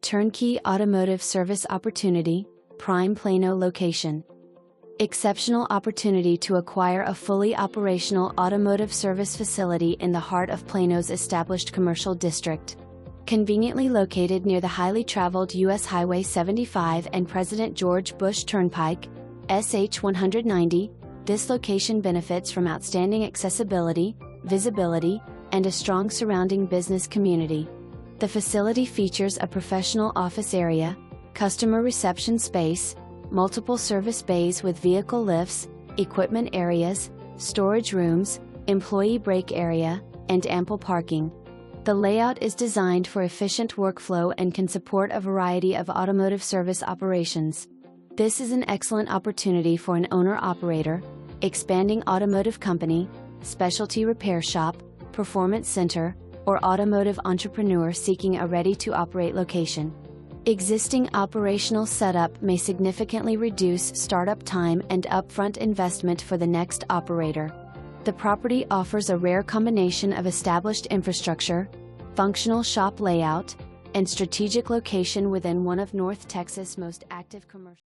Turnkey automotive service opportunity, prime Plano location. Exceptional opportunity to acquire a fully operational automotive service facility in the heart of Plano's established commercial district. Conveniently located near the highly traveled U.S. Highway 75 and President George Bush Turnpike, SH 190, this location benefits from outstanding accessibility, visibility, and a strong surrounding business community. The facility features a professional office area, customer reception space, multiple service bays with vehicle lifts, equipment areas, storage rooms, employee break area, and ample parking. The layout is designed for efficient workflow and can support a variety of automotive service operations. This is an excellent opportunity for an owner-operator, expanding automotive company, specialty repair shop, performance center, or automotive entrepreneur seeking a ready-to-operate location. Existing operational setup may significantly reduce startup time and upfront investment for the next operator. The property offers a rare combination of established infrastructure, functional shop layout, and strategic location within one of North Texas' most active commercial